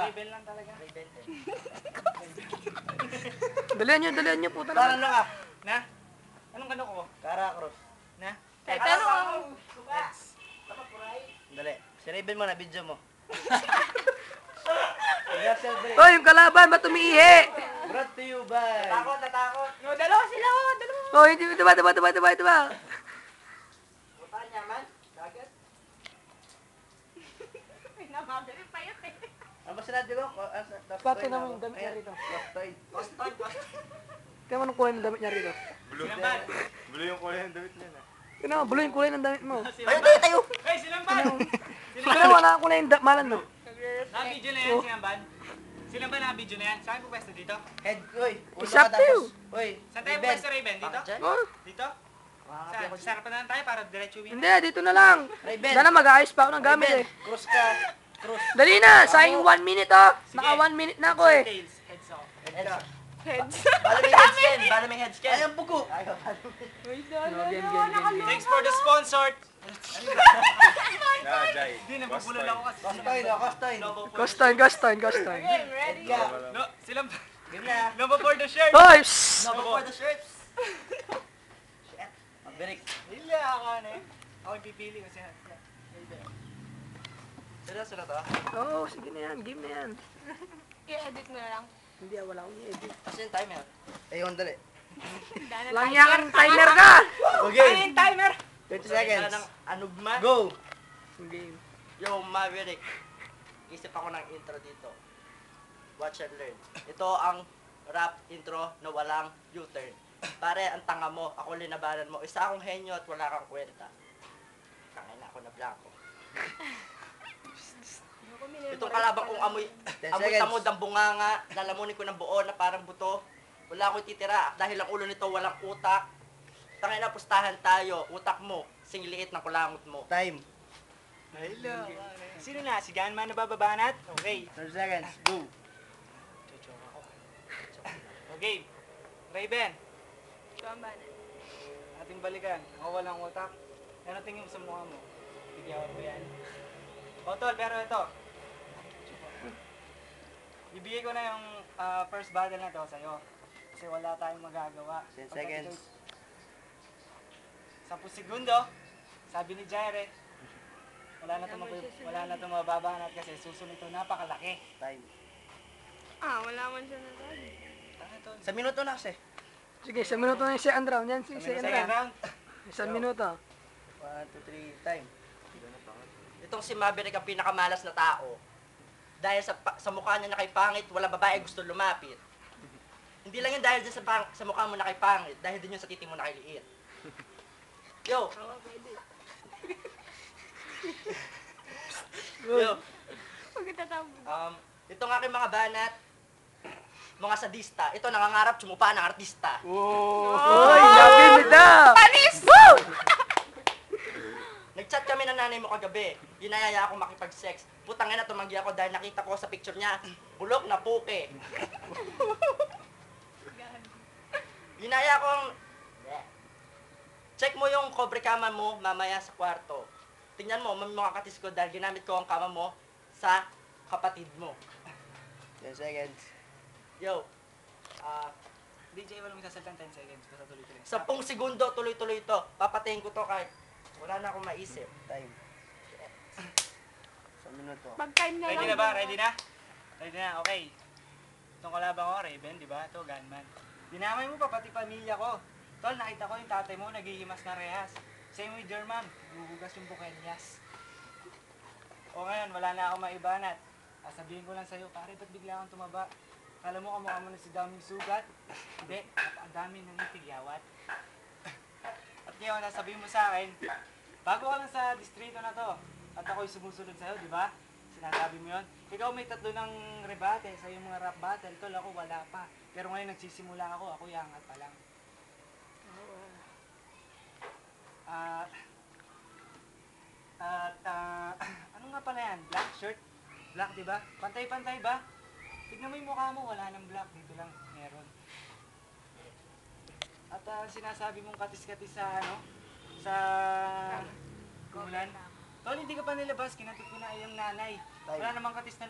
Rebel lang talaga. Rebel eh. Dalihan nyo, puta Parang na. ano ka? Na? Anong kano ko? Kara Cruz. Na? Kahit ano ang... Heads. Dali. Si Rebel mo na, video mo. Hoy, yung kalaban, ba't umiihi? Brought to you by... Natakot. No, dalawa sila, oh, dalawa. Hoy, ito ba? Putaan niya man. Dagat. Pinamagari pa yun eh. Ano ba sinabi ko? Pati naman yung damit niya rito. Tostoy. Kaya mo anong kulay ng damit niya rito? Silamban. Blue yung kulay ng damit niya na. Kaya mo, blue yung kulay ng damit mo. Tayo! Hey, Silamban! Kaya wala ang kulay ng malan mo. Naka-video na yan, Silamban. Silamban, naka-video na yan. Saan po pwesto dito? Head, uy. It's up to you. Uy. Saan tayo pwesto, Raven? Dito? Oh, Dito? Saan? Sa harapan na lang tayo para diretso win. hindi, dito na lang. Raven. Dala, mag-aayos pa ako ng gamit eh. Cross ka. Cross. Dali na, sayang 1 minute oh. Naka 1 minute na ako eh. Tails, heads off. Head ka. Heads. Bala may heads Ken. Bala may heads Ken. Ay, ang buko. Uy, No, game. Thanks for the sponsor. Na, Jai. Hindi, nabubulol ako kasi. Kostoy, no? Kostoy. Gaston. Okay, ready? Head ka. No, Silamban. Game na. Lobo for the shirt. Hoy, No, for the shirts. Shit. Magbirik. Hindi ako na eh. Ako yung pipili kasi. Seryoso na to? Oo, sige na yan, game na yan. I-edit mo na lang. Hindi, wala akong i-edit. Kasi yung timer. Ayun, dali. Dahil Lang yan, timer ka! Okay. Ano yung timer? 30 seconds. Anugma. Go. Game. Yo, Maverick. Isip ako ng intro dito. Watch and learn. Ito ang rap intro na walang U-turn. Pare, ang tanga mo. Ako linabanan mo. Isa akong henyo at wala kang kwenta. Kangay na ako na blanco. Itong kalabang kong amoy tamod ang bunganga. Lalamunin ko ng buo na parang buto. Wala akong titira dahil ang ulo nito walang utak. Tangay na pustahan tayo. Utak mo, singliit ng kulangot mo. Time. Hello. Sino na? Si Ganman na bababanat? Okay. 30 seconds. Go. Chuchok ako. Okay. Raven, Tuambanan. ating balikan. Ako walang utak. Ano tingin mo sa mukha mo? Bigyan ko yan. O tol, pero ito. Ibigay ko na yung first battle na to sa'yo. Kasi wala tayong magagawa. 10 seconds. 10 segundo. Sabi ni Jaire, wala na itong mababanat kasi susunod ito napakalaki. Time. Wala man siya na tayo. Ano ito? Sa minuto na kasi. Sige, 1 minuto na yung second round. Yan, si second Second round. round. 1 minuto. 1, 2, 3, time. Itong si Maverick ang pinakamalas na tao. Dahil sa mukha niya na kay pangit, walang babae gusto lumapit. Hindi lang yun dahil dyan sa mukha mo na kay pangit, dahil din yun sa titi mo na kay liit. Yo! Yo! Huwag itatawag. Itong aking mga banat, mga sadista, ito nangangarap tsumupa ng artista. Hoy, labi nila! Panis! Nag-chat kami ng nanay mo kagabi. Ginayaya ako makipag-sex. Putang ina, tumanggi ako dahil nakita ko sa picture niya, bulok na puke. Ginaya akong... Check mo yung cobre kama mo mamaya sa kwarto. Tingnan mo, may mga katis ko dahil ginamit ko ang kama mo sa kapatid mo. 10 seconds. Yo. DJ, walang sasaltan 10 seconds. Basta tuloy-tuloy. 10 segundo, tuloy-tuloy ito. Papatayin ko to kahit wala na akong maisip. Time. Sa minuto. Mag-time na lang. Ready na ba? Ready na? Ready na, okay. Itong kalaban ko, Raven, di ba? Ito, Gunman. Dinamay mo pa, pati pamilya ko. Tol, nakita ko yung tatay mo, naghihimas na rehas. Same with your mom, gugugas yung bukenyas. O ngayon, wala na akong maibanat. Sabihin ko lang sa'yo, pare, ba't bigla akong tumaba? Kala mo kamukha mo na si daming sugat? Hindi, napakadami ng tigyawat. At ngayon, sasabihin mo sa akin, bago ka lang sa distrito na to, at ako'y sumusunod sa'yo, di ba? Sinasabi mo yun. Ikaw may 3 ng rebate sa iyong mga rap battle. Tol, ako wala pa. Pero ngayon nagsisimula ako yangat pa lang. Ano nga pala yan? Black shirt? Black, di ba? Pantay-pantay ba? Tignan mo yung mukha mo, wala nang black. Dito lang, meron. At sinasabi mong katis-katis sa sa kumulan. Tol, hindi ka pa nilabas, kinatid ko na iyong nanay. Wala namang katis na...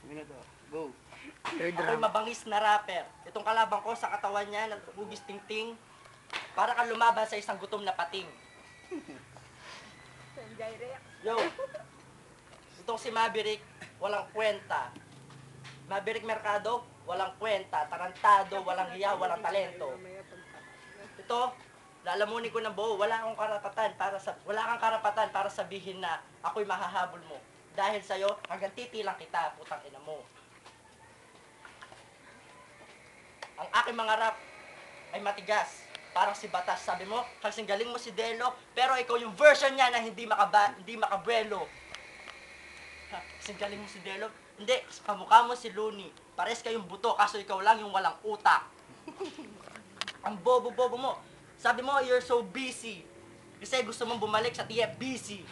Minuto. Go. Third Ako'y round. mabangis na rapper. Itong kalaban ko sa katawan niya, nagugis ting-ting. Para kang lumaban sa isang gutom na pating. Sanjay Rex. Yo! Itong si Maverick, walang kwenta. Maverick Mercado, walang kwenta. Tarantado, walang hiya, walang talento. Ito, lalamunin ko ng buo, wala kang karapatan para sabihin na ako'y mahahabol mo. Dahil sa'yo, hanggang titilang kita, putang ina mo. Ang aking mga rap ay matigas. Parang si Batas. Sabi mo, kasing galing mo si Delo, pero ikaw yung version niya na hindi makabuelo. Ha, kasing galing mo si Delo. Hindi, kamukha mo si Looney. Pares kayong buto, kaso ikaw lang yung walang utak. Ang bobo-bobo mo. Sabi mo, you're so busy. Kasi gusto mong bumalik sa TFBC.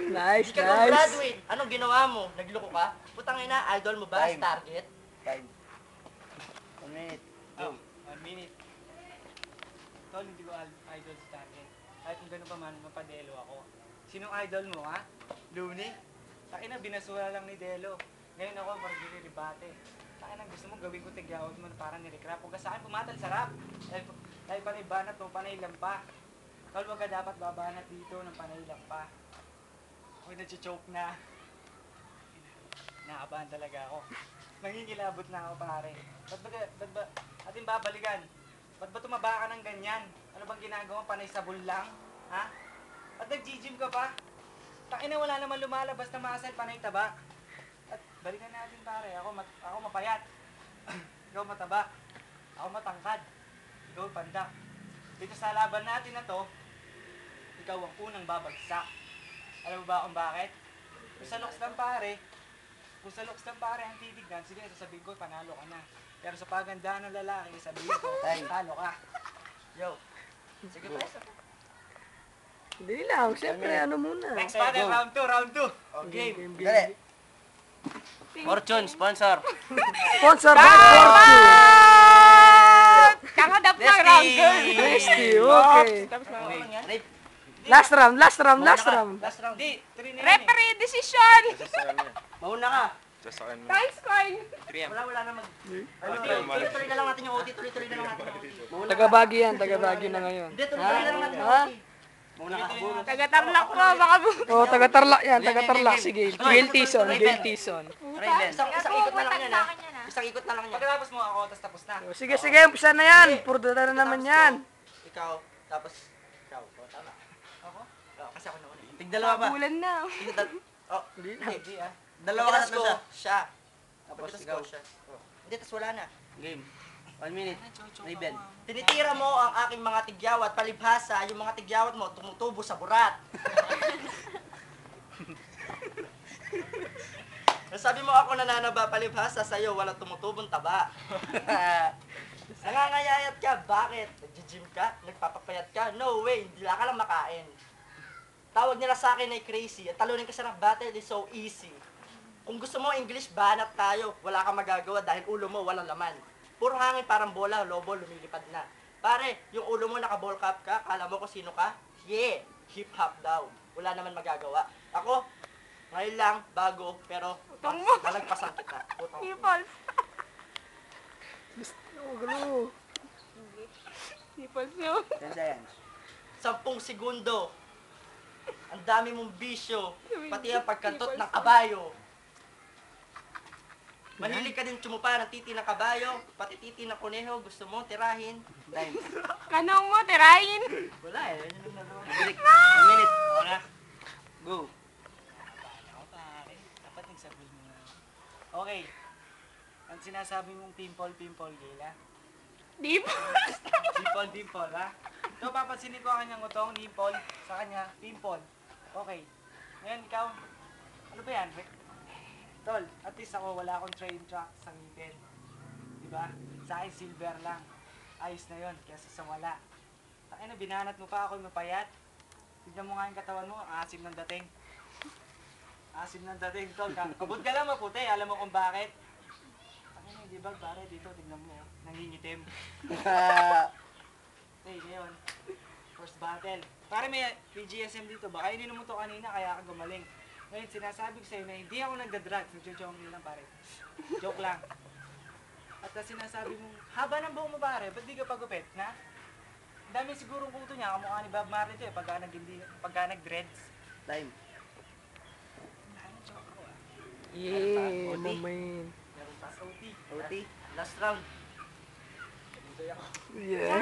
Nice, Hindi ka nice. graduate. Anong ginawa mo? Nagloko ka? Putang ina, idol mo ba? Time. Target? Time. 1 minute. Oh, 1 minute. Tol, hindi ko idol sa target. Kahit kung gano'n pa man, mapadelo ako. Sinong idol mo, ha? Looney? Takina, binasura lang ni Delo. Ngayon ako, parang giniribate. Takina, gusto mo gawin ko tigyawad mo na parang nirekrap. Huwag ka sa akin pumatal sa rap. Dahil panay banat mo, panay lang pa. Tol, wag ka dapat babanat dito ng panay lang pa. Huwag na-choke na. Nakabahan talaga ako. Nangingilabot na ako, pare. Ba't ba, ating babalikan? Ba't ba tumaba ka ng ganyan? Ano bang ginagawa? Panay sabon lang? Ha? At nag-gym ka pa? Takina, wala naman lumalabas na muscle, panay taba. At balikan natin, pare. Ako mapayat. Ikaw mataba. Ako matangkad. Ikaw pandak. Dito sa laban natin na to, ikaw ang unang babagsak. Alam mo ba kung bakit? Kung sa looks lang, pare, ang titignan, sige, sasabihin ko, panalo ka na. Pero sa pagandahan ng lalaki, sabihin ko, talo ka. Yo. Sige, pres. Hindi lang, siyempre, ano muna. Next battle, round 2. Game. Dali. Fortune, sponsor. Sponsor by Fortune. Kakadap ng round, girl. Tasty, okay. Tapos na. Last round. Last round. Di, 3 na yan eh. Referee decision. Mauna ka. Just sa akin. Times coin. Wala na mag... Tuloy-tuloy na lang natin yung OT. Tuloy-tuloy na lang natin yung OT. Mauna ka. Taga-Bagi yan, taga-Bagi na ngayon. Hindi, tuloy-tuloy na lang natin yung Ha? OT. Mauna ka. Taga-tarlak ko, baka bu... Oh, taga-Tarlac yan, taga-Tarlac. Sige, guilty son, guilty son. Raven. Isang ikot na lang yan, ha? Isang ikot na lang yan. Pagkatapos mo ako, tapos tapos na. Sige, umpisa na yan. Puro data na naman yan. Ikaw, tapos... Ikaw. O, tama. Ako? O, kasi ako naman. Tigdalawa pa. Bulan na. Oh, Hindi na. Hindi ah. dalawa ka tatlo siya. Tapos ikaw. Hindi, tapos wala na. Game. 1 minute. Raven. Tinitira mo ang aking mga tigyawat, palibhasa, yung mga tigyawat mo tumutubo sa burat. Sabi mo ako nananaba, palibhasa sa'yo, walang tumutubong taba. Nangangayayat ka, bakit? Nag-gym ka? Nagpapapayat ka? No way, hindi ka lang makain. Tawag nila sa akin ay crazy, at talunin ka sa battle is so easy. Kung gusto mo English, banat tayo, wala kang magagawa dahil ulo mo walang laman. Puro hangin parang bola, lobo, lumilipad na. Pare, yung ulo mo naka-ball cap ka, kala mo kung sino ka? Yeah, hip-hop daw. Wala naman magagawa. Ako, ngayon lang, bago, pero Utang mo. nalagpasan kita. Utang mo. Nipples. Oh, gulo. Nipples yun. 10 seconds. 10 segundo. Ang dami mong bisyo, pati ang pagkantot ng kabayo. Mahilig ka din tsumupa ng titi ng kabayo, pati titi ng kuneho, gusto mo tirahin. Time. Kanong mo, tirahin. Wala eh, yun yung nagawa. Break. 1 minute. Ako na. Go. Ako pare. Dapat nagsabi mo na. Okay. Ang sinasabi mong pimple, Gila. Nipples. Dimple, ha? So, papansinin ko ang kanyang utong, dimple, sa kanya, pimple. Okay. Ngayon, ikaw, ano ba yan? Tol, at least ako, wala akong train track sa ngipin. Diba? Sa akin, silver lang. Ayos na yon kesa sa wala. Takay na, binanat mo pa ako mapayat. Tignan mo nga yung katawan mo, ang asim ng dating. Asim ng dating, tol. Kabut ka lang maputi, alam mo kung bakit. Takay na, di ba, pare, dito, tignan mo, nangingitim. Okay, ngayon, first battle. Pare may PGSM dito, baka ininom mo to kanina kaya ka gumaling. Ngayon, sinasabi ko sa'yo na hindi ako nagda-drugs. Nagjo-joke lang, pare. Joke lang. At sinasabi mo, haba ng buhok mo, pare, ba't di ka pagupit, na? Ang dami sigurong kuto niya, kamukha ni Bob Marley to eh, pagka nag-dreads. Time. Yeah, OT. mamin. Meron pa sa OT. OT. Last round. Yeah.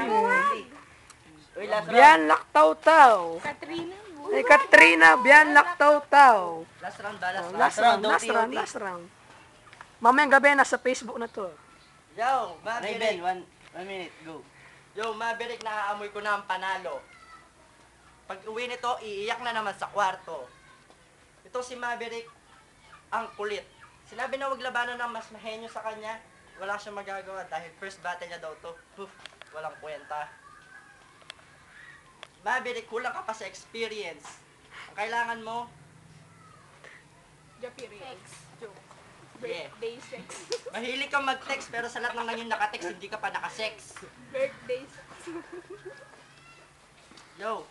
Uy, last round. Bian laktaw-taw. Katrina mo. Ay, Katrina, bian laktaw-taw. Last round ba? Last Oh, round. last round, round, last OT. round, last round. Mamayang gabi, nasa Facebook na to. Yo, Ray Maverick. Ben, 1 minute, go. Yo, Maverick, naaamoy ko na ang panalo. Pag uwi nito, iiyak na naman sa kwarto. Ito si Maverick, ang kulit. Sinabi na wag labanan ng mas mahenyo sa kanya, wala siyang magagawa dahil first battle niya daw to. Poof, walang kwenta. Maverick, kulang ka pa sa experience. Ang kailangan mo, Sex. Joke. yeah. Birthday sex. Mahilig kang mag-text pero sa lahat ng nangyong nakatext, hindi ka pa nakasex. Birthday sex. Yo.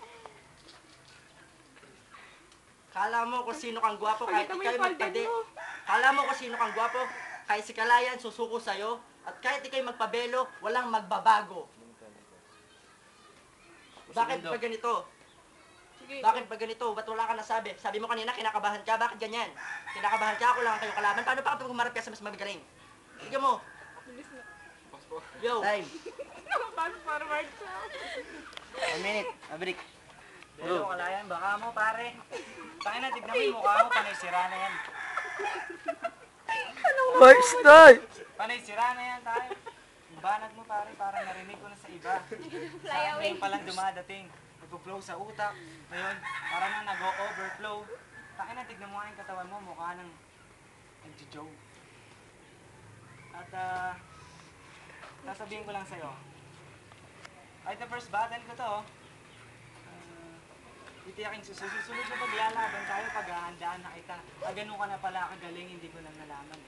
Kala mo kung sino kang gwapo kahit Pakita mo ikaw yung paldan magpade. mo. Kala mo kung sino kang gwapo kahit si Kalayan susuko sa'yo. At kahit ikaw magpabelo, walang magbabago. Bakit pa ganito? Sige. Bakit pa ganito? Ba't wala ka nasabi? Sabi mo kanina, kinakabahan ka. Bakit ganyan? Kinakabahan ka, ako lang ang kayo kalaban. Paano pa kapag humarap ka sa mas magaling? Sige mo. Bilis na. Yo. Time. Fast forward siya. 1 minute, Maverick. Pero kalayan, baka mo, pare. Tangin na, tignan mo yung mukha mo, panay sira na yan. Hoy, stay! Panay sira na yan, tayo. Yung banat mo, pare, parang narinig ko na sa iba. Sa akin away. ngayon palang dumadating. Nagpo-flow sa utak. Ngayon, parang na nag-overflow. Tangin na, tignan mo nga yung katawan mo, mukha ng nagjo-joke. At, sasabihin ko lang sa'yo. Kahit na first battle ko to, itiyakin susunod na paglalaban tayo, paghahandaan na kita. Ganun ka na pala kagaling, hindi ko lang nalaman.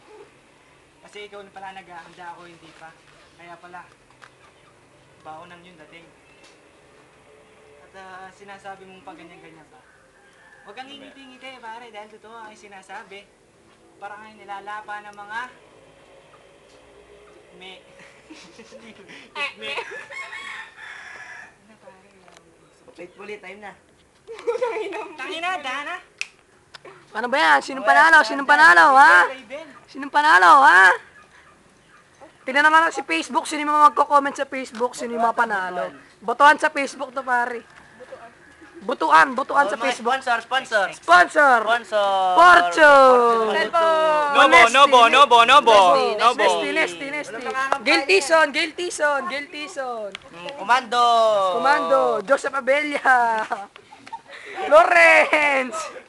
Kasi ikaw na pala naghahanda ako, hindi pa. Kaya pala, baonan yun dating. At sinasabi mong pag ganyan-ganyan ka. Huwag kang ngingiti-ngiti, pare, dahil totoo ang sinasabi. Parang ang nilalapa ng mga me. me. Ano, pare? Faithfully, time na. Tangina, Dana! Ano ba yan? Sinong panalo? Sinong panalo, ha? Raven. Sinong panalo, ha? Tingnan naman si Facebook, sino yung mga magko-comment sa Facebook, sino yung mga panalo. Botohan sa Facebook to, pare. Butuan sa Facebook. Sponsor. Sponsor! Sponsor. Fortune! Nobo. Nesty. Gail Tison. Komando. Comando, Joseph Abella. Lawrence!